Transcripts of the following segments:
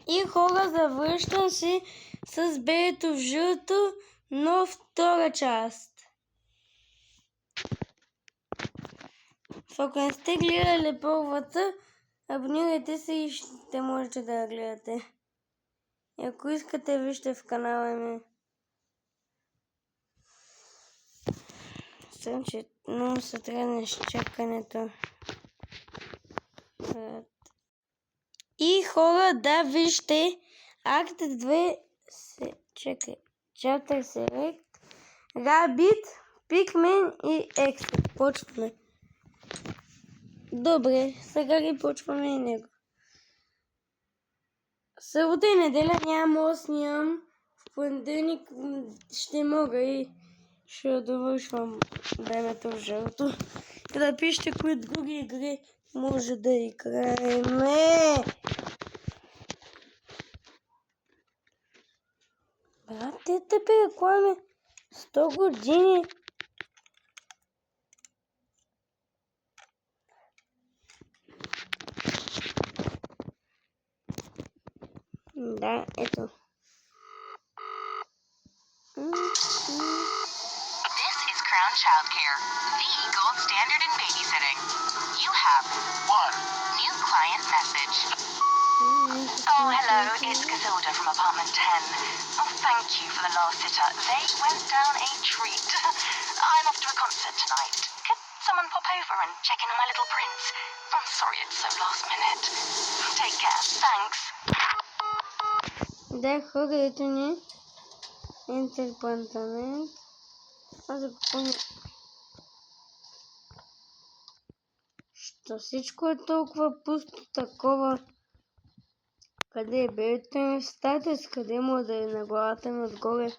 И хора, завръщам се с белето в жълто, но втора част. Ако не сте гледали първата, абонирайте се и ще можете да я гледате. И ако искате, вижте в канала ми. Съм, че много се тръгне с чакането. И хора, да, вижте, акт 2 се чакай. Chapter Select, Rabbit, Pikmin и Exit. Почваме. Добре, сега ги почваме и него. Събота и неделя няма да снимам. В понеделник ще мога и ще довършвам времето в жълто. И да пишете кои други игри може да играеме. Брате, тебе рекламе 100 години. Да, ето. This is Crown Childcare, the gold standard in babysitting. You have one new client message. Oh, hello, it's Casilda from apartment 10. Oh, thank you for the last sitter. They went down a treat. I'm off to a concert tonight. Could someone pop over and check in on my little prince? I'm sorry it's so last minute. Take care. Thanks. Да, хора, ето ни. Интерпантамент. Аз да го помня. Що всичко е толкова пусто такова? Къде е белето ми в статус? Къде му да е на главата ми отгоре?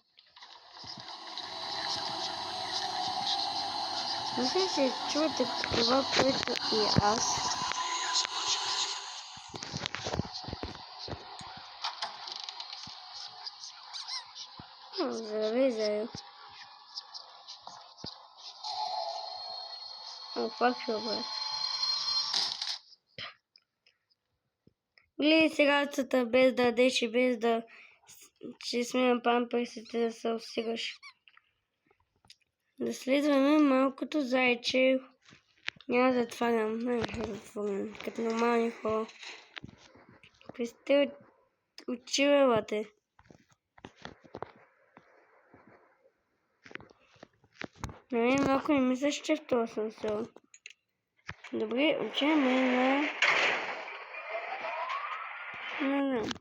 Мисля, че чувате това, което и аз. Здравей, Зайо. О, пак ще обрат. Гледай сегацата без да ядеш и без да че сменям памперсите да се усигаш. Да следваме малкото зайче. Няма да затварям. Ще да отворим. Като нормални хора. Какви сте училелате? Нали, малко не мисля, че в това съм сел. Добре, учеме на... Не знам.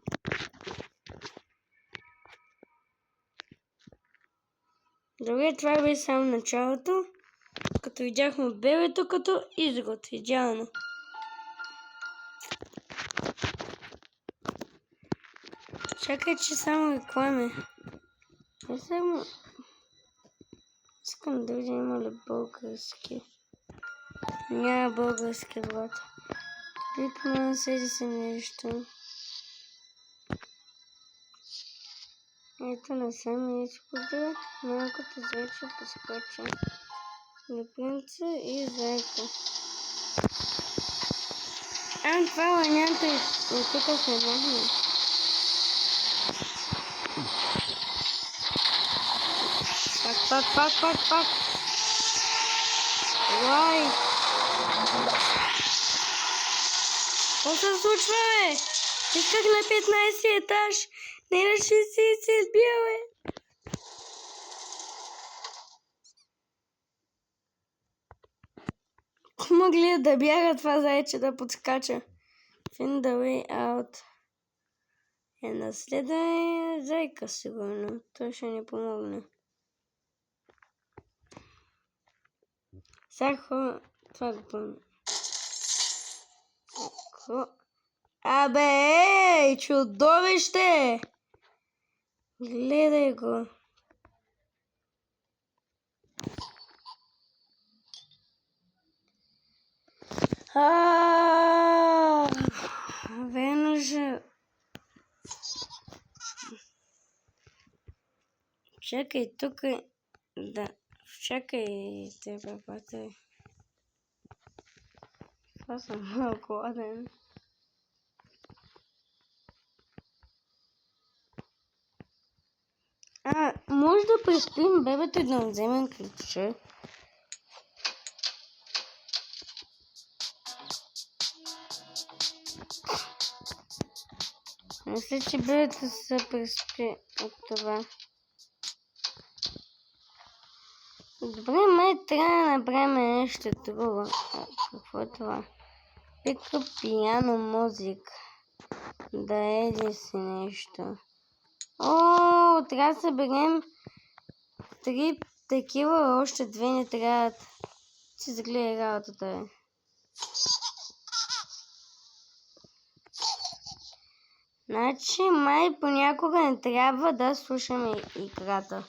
Добре, това бе само началото. Като видяхме белето като изрод. Идеално. Чакай, че само реклами. Не само... Искам да видя има ли български. Няма български, брат. Pikmin, седи се нещо. Ето насам нещо да малкото зайче поскочи. На принца и зайка. Това ланята и тук се махне. Пак. Уай! Какво се случва, бе? Исках на 15 етаж, не на 60 се избия, бе. Могли да бяга това зайче да подскача. Find the way out. Наследване зайка, сигурно. Той ще ни помогне. Сега хора, това го помня. Абе, ей, чудовище! Гледай го. Венуша. Чакай, тук е... Да. Чакайте, папата. Това съм много гладен. Може да преспим бебето и да му вземем ключа. Мисля, че бебето се преспи от това. Добре, май трябва да направим нещо друго. Какво е това? Пика пиано музик. Да еди си нещо. О, трябва да съберем 3 такива, още 2 не трябват. Си загледай работата, бе. Значи, май понякога не трябва да слушаме играта.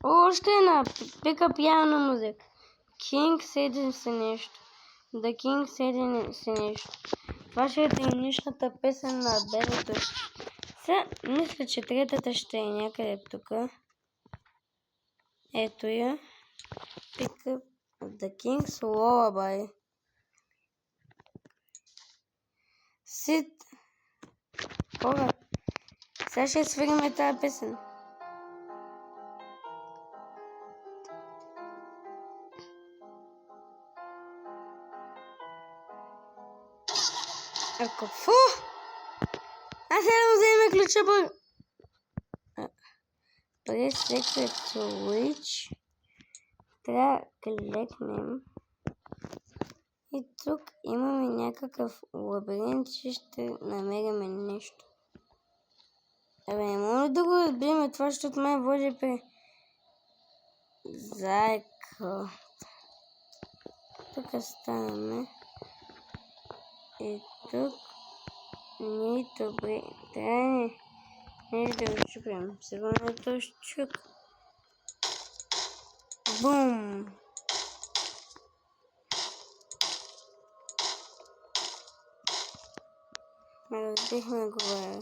Още една пика пиано музика. Кинг седи се нещо. The King седи се нещо. Това ще е днешната песен на бебето. Сега, мисля, че третата ще е някъде тук. Ето я. Pick up The King's Lullaby. Sit. Кога? Сега ще свириме тази песен. Какво? Аз сега да вземем ключа по... Press Secret Switch. Трябва да клекнем. И тук имаме някакъв лабиринт, че ще намерим нещо. Абе, не мога да го разбием това, защото ме води при... Зайко. Тук ставаме. И тук ние добре. Трябва нещо да го чупим. Сигурно е този чук. Бум! Разбихме го, бе.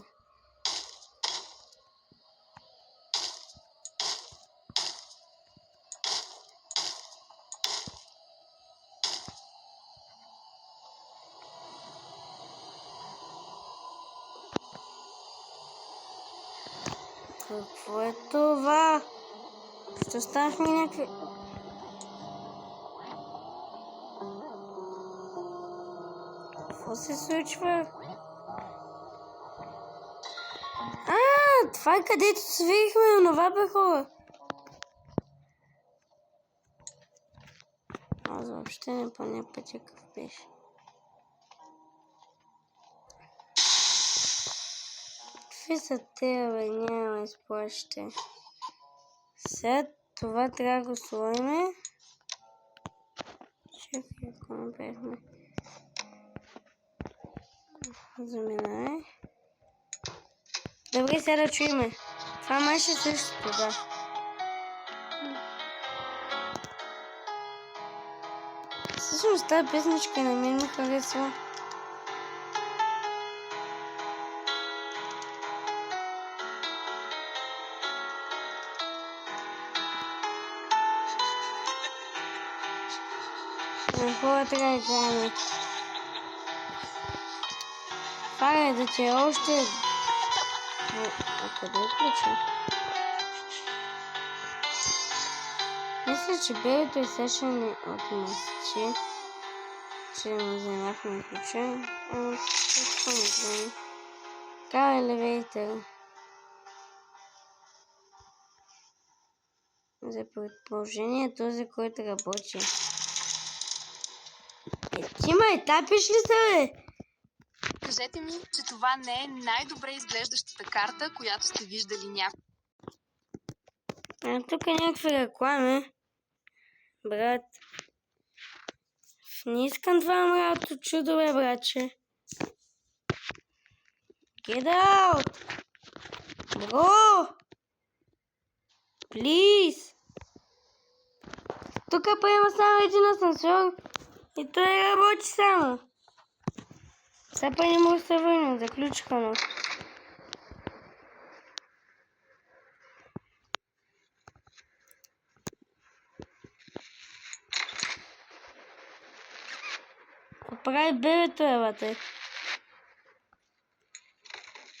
Какво е това? Ще останахме някакви... Какво се случва? Това е където свирихме онова, бе, хора. Аз въобще не помня пътя какъв беше. Какви са те, бе? Няма изплащате. Сега това трябва да го сложим. Чакай, ако направихме. Заминай. Добре, сега да чуеме. Това май ще същото, да. Всъщност тази песничка на мен ми харесва. Хора, трябва да играем. Фара да ти е още... Къде е ключа? Мисля, че бебето сега ще ни отмъсти, че му вземахме ключа. Какво не знам. Така е елевейтър. За предположение този, който работи. Ти майтапиш ли се, бе? Кажете ми, че това не е най-добре изглеждащата карта, която сте виждали някога. Тук е някакви реклами. Брат. Не искам това мрато чудо, бе, братче. Get out! Bro! Please! Тук приема само един асансьор и той работи само. Сега па не мога да се върнем, заключиха ме. Какво прави бебето, бе, бате?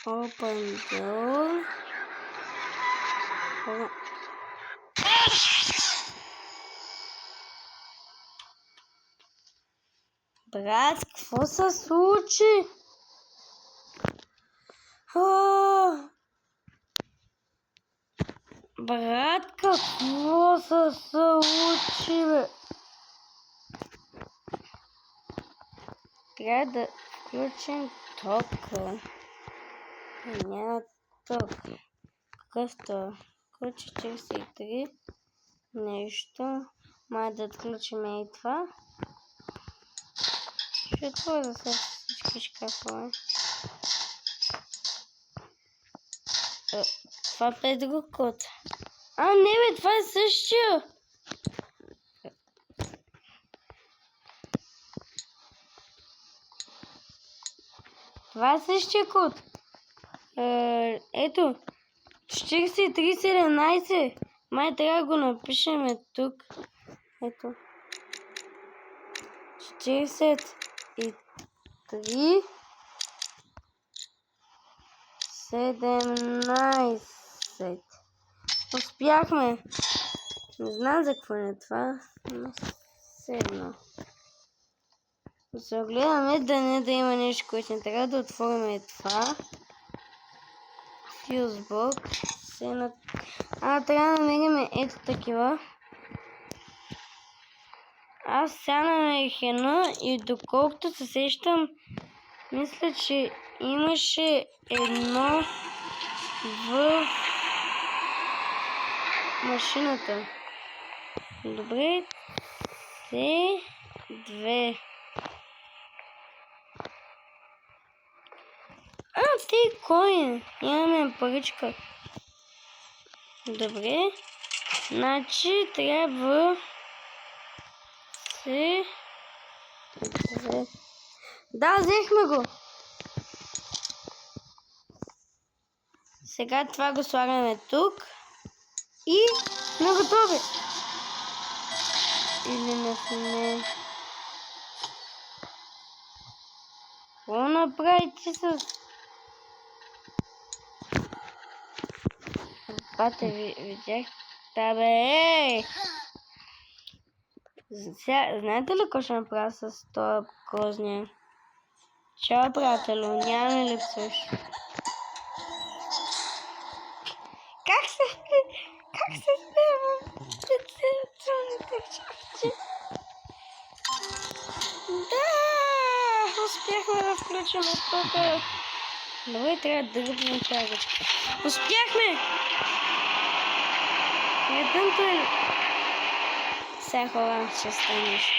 Open door. Брат, какво се случи? Брат, какво се случи, бе? Трябва да включим тока. Няма ток. Какъвто? Код 43. Нещо. Май да отключим и това. Ще отворя за всички шкафове. Това е друг код. А, не бе, това е същия. Това е същия код. Ето. 4317. Май трябва да го напишем тук. Ето. 43 17. Успяхме. Не знам за какво е това, но седно. Да се огледаме да има нещо, което не трябва да отворим това. Фюзбок. Трябва да намерим ето такива. Аз сега намерих едно и доколкото се сещам, мисля, че имаше едно в машината. Добре. С2. Ти кой? Имаме паричка. Добре. Значи трябва Да, взехме го. Сега това го слагаме тук. И сме готови. Или не сме. Какво направите с... Бате, видях. Бе! Знаете ли какво ще направя с това грозния? Чао, приятелю, няма ми липсваш. Как се сбива специалните чакче? Да! Успяхме да включим тук. Добре, трябва да дърпим чакачка. Успяхме! Едното е... Сега хора ще станеш.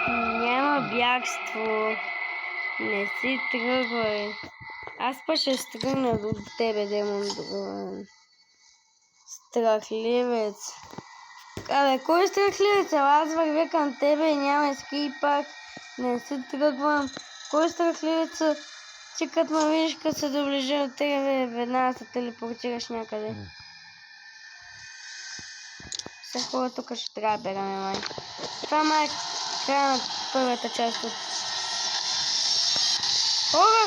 Няма бягство. Не си тръгвай. Аз па ще стръгна до тебе, демон дрон. Страхливец. Абе, кой е страхливец? Аз вървя към тебе и няма ски пак. Не си тръгвам. Кой е страхливец? Ти като ме видиш, като се доближа от тебе, веднага се телепортираш някъде. Все хора тук ще трябва да бегаме, май. Това май е края на първата част от... Хора,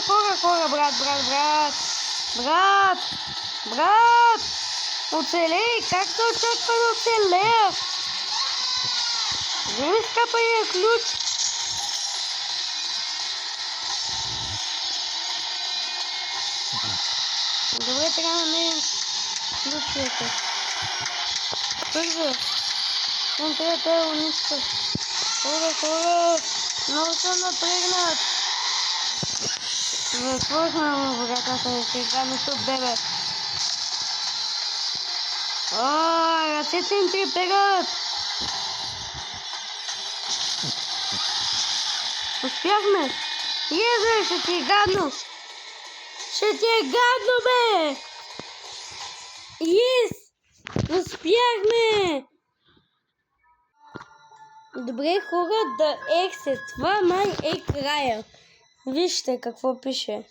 брат! Оцелей! Как се очаква да оцелея? Вземи скъпания ключ! Добре, трябва да намерим ключовете. Бързо! Съм трябва да унища. Хора! Много съм напрегнат! Затворихме му вратата ми, че гадното бебе. Ръцете им треперят! Успяхме! Езе, ще ти е гадно! Ще ти е гадно, бе! Успяхме! Добре, хора, да exit. Това май е края. Вижте какво пише.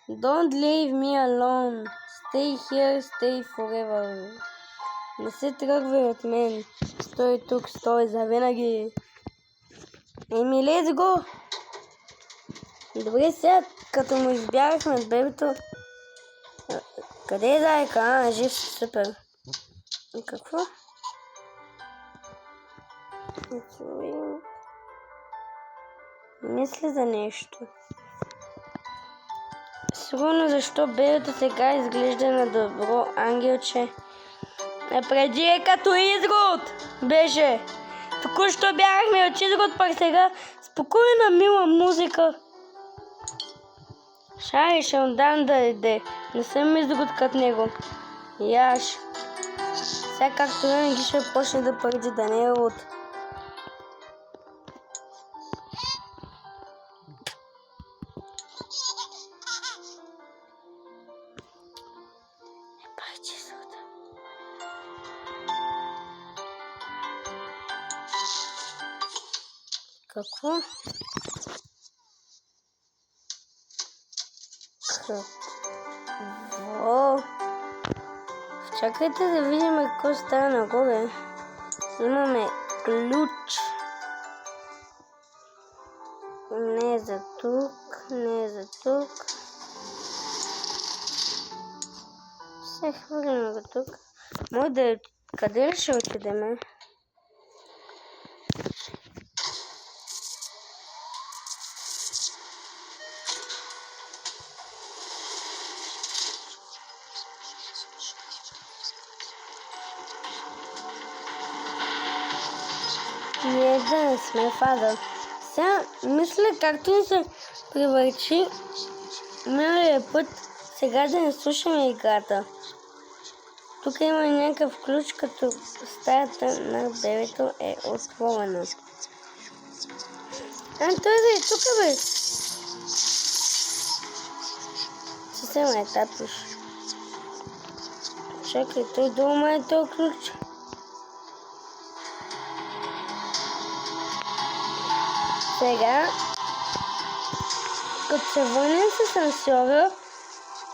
Don't leave me alone. Stay here, stay forever. Не се тръгвай от мен. Стой тук, стой завинаги. Let's go! Добре, сега, като му избягахме от бебето... Къде е зайка? Жив, супер. И какво? Мисля за нещо. Сигурно защо бебето сега изглежда на добро ангелче. А преди е като изрод беше. Току-що бягахме от изрод, пак сега спокойна мила музика. Шай, ще му дам да иде. Не съм изрод като него. Яш. Сега както винаги ще почне да пърди да не е от. Какво? Какво? Чакайте да видим какво става нагоре. Имаме ключ. Не е за тук, не е за тук. Се хвърлим го тук. Може да е... Къде ли ще отидеме? Ние да не сме фазъл. Сега мисля както ни се привърчи миналия път, сега да не слушаме играта. Тук има някакъв ключ, като стаята на бебето е отворена. Той да е тук, бе. Съвсем е тапиш. Чакай, той дома е този ключ. Сега, като се върнем с асансьора,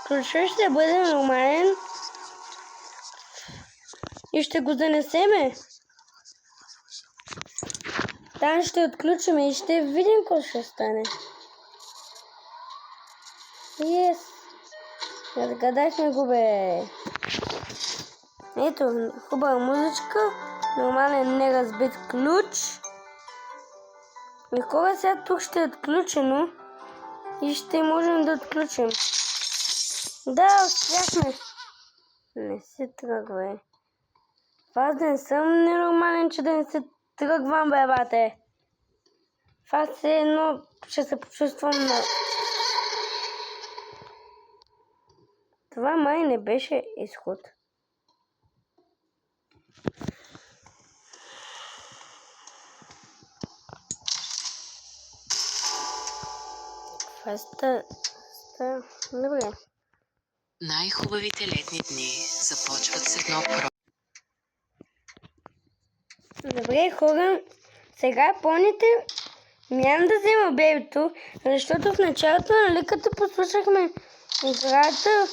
ключът ще бъде нормален и ще го занесеме. Там ще отключим и ще видим какво ще стане. Yes! Разгадахме го, бе. Ето, хубава музичка, нормален неразбит ключ. И кога сега тук ще е отключено и ще можем да отключим. Да, успяхме. Не се тръгвай. Аз не съм ненормален, че да не се тръгвам, бе, бате. Аз е едно ще се почувствам на... Това май не беше изход. Добре. Най-хубавите летни дни започват с едно Добре, хора. Сега помните, няма да взема бебето, защото в началото, нали, като послушахме играта,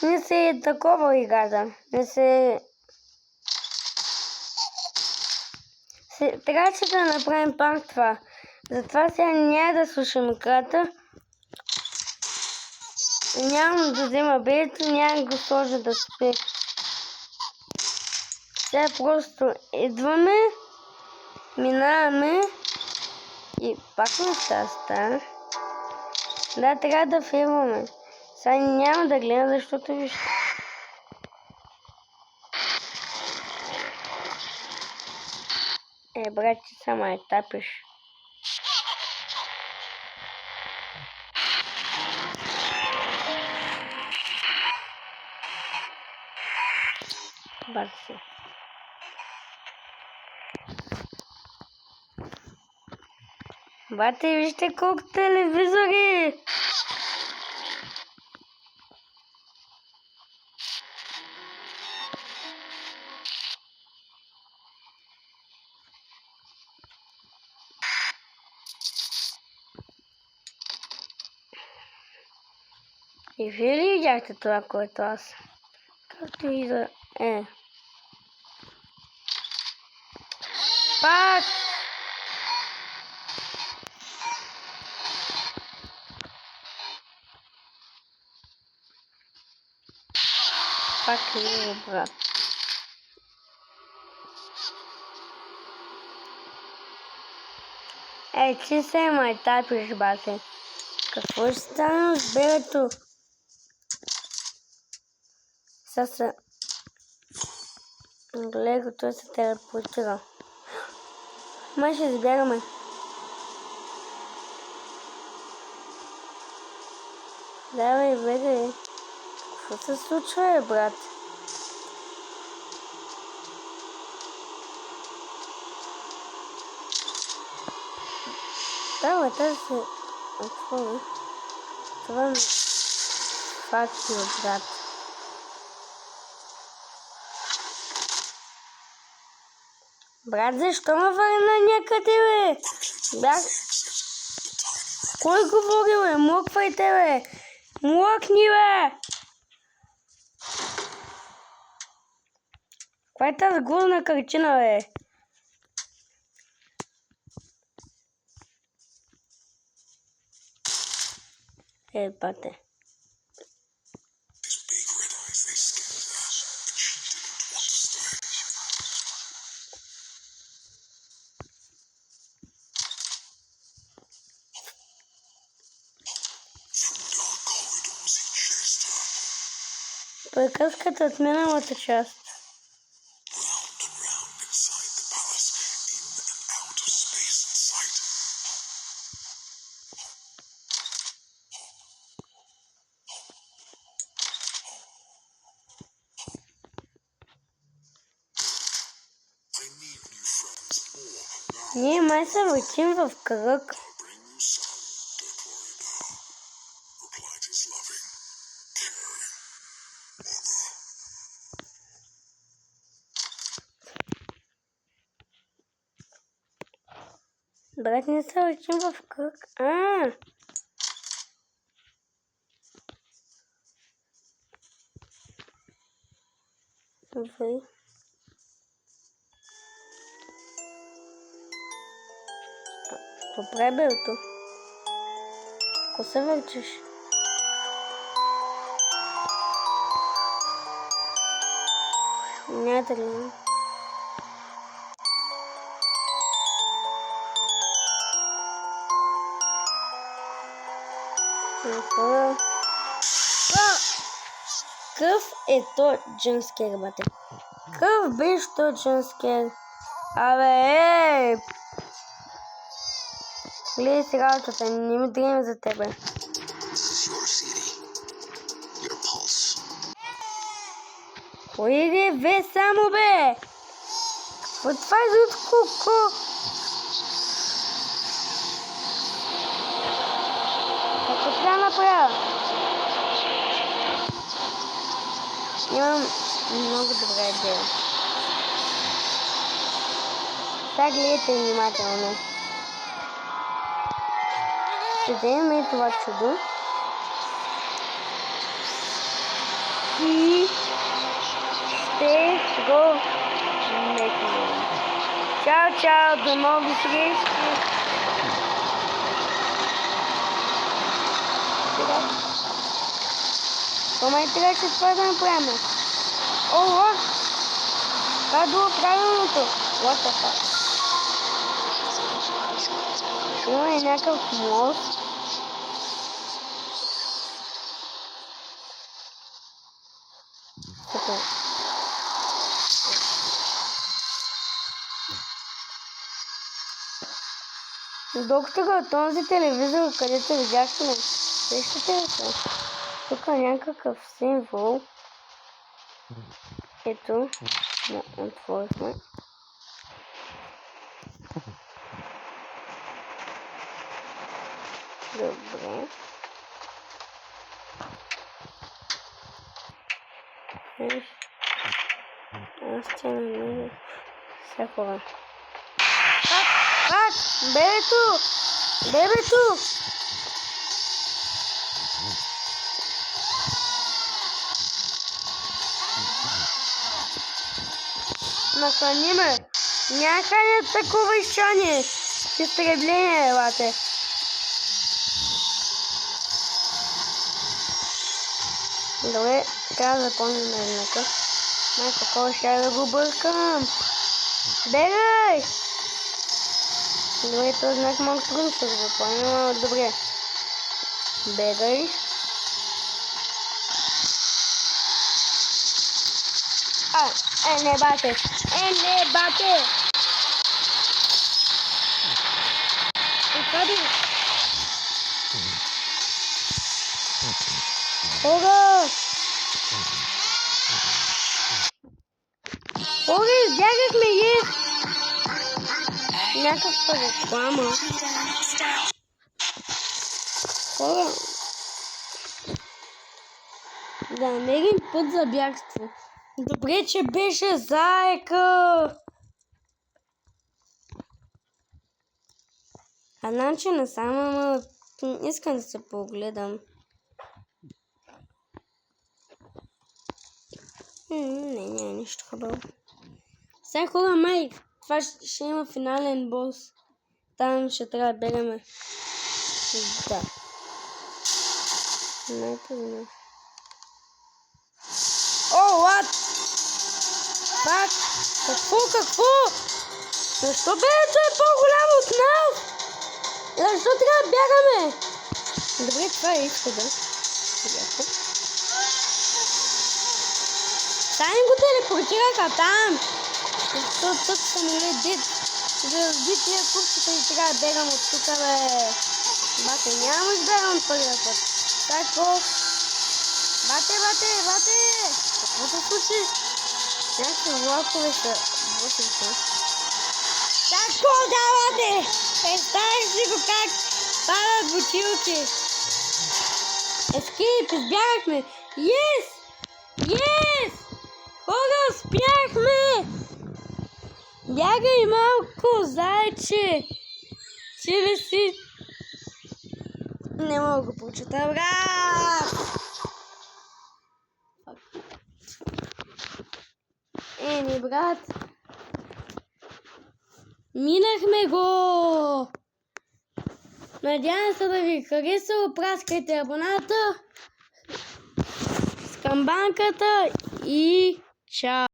не се е такова играта. Не се... Трябваше да направим пак това. Затова сега няма да слушам играта. Нямам да взема бебето, няма да го сложа да спи. Сега просто идваме, минаваме и пак нещаста. Да, трябва да филмаме. Сега няма да гледам, защото вижте. Брат, ти сама е тапиш. Бърси. Бате, вижте колко телевизори! И вие ли видяхте това, което аз? Както и да е. Пак! Криво, брат. Ей, ти се майтапиш, бате. Какво ще стане с бебето? Сега гледай, той се телепортира. Май ще избягаме. Давай, беге. Какво се случва, брат? Давай, тази се отвори. Това е факти, брат. Брат, защо ме върна някъде, бе? Бях... Кой говори, бе? Млъквайте, бе! Млъкни, бе! Каква е тази гузна картина, бе? Бате. Приказката от миналата част. Ние май се въртим в кръг. Брат, не се въртим в кръг. Добре. Какво прави белото? Ако се върчиш? Няма да гледам. Къв е то джънскер, бате? Къв беше то джънскер? Абе, гледай сега работата, не ми дреме за тебе. Кой е, бе, само, бе? Какво това е за куко? Какво трябва да направя? Имам много добра идея. Сега гледайте внимателно. Ще вземем и това чудо. И ще го метнем. Чао, чао, до нови срещи. Май трябваше това да направим. Ого! Това е било правилното. What the fuck? Има и някакъв мост. Супер. Докато го този телевизор, където видяхме, сещате ли се? Тук е някакъв символ. Ето, да отворихме. Добре. Аз ще намеря всякога. Пак! Бебето! Бебето! Нахрани ме! Някъде такова изчание! Изтребление, елате! Добре, трябва да запомним еднака. Най-какво ще да го бъркам. Бегай! Добре, този знак малко трудно ще го запомним, но добре. Бегай. Не бате! Не бате! Отвади! Ога! Ога, избягахме и някаква реклама. Ога! Да намерим път за бягство. Добре, че беше заека. А значи насам, ама искам да се погледам. Не, няма нищо хубаво. Сега хора, май, това ще има финален бос. Там ще трябва да бегаме. Да. Не. О, what? Пак? Какво? Защо бебето е по-голямо от нас? Защо трябва да бягаме? Добре, това е изхода. Стани го телепортираха там. Защото тук съм ледит. За да разби тия курсите и трябва да бегам от тук, бе. Бате, няма да бегам първия път. Тако. Бате! Какво се случи? Някакви влакове са вътре. Тако, да, бате! Представяш си го как падат бутилки. Ескейп, избягахме. Yes! Хора, успяхме! Бягай малко, зайче! Ти ли си? Не мога да го прочета, брат! Не, брат. Минахме го! Надявам се да ви хареса, опраскайте абоната с камбанката и чао!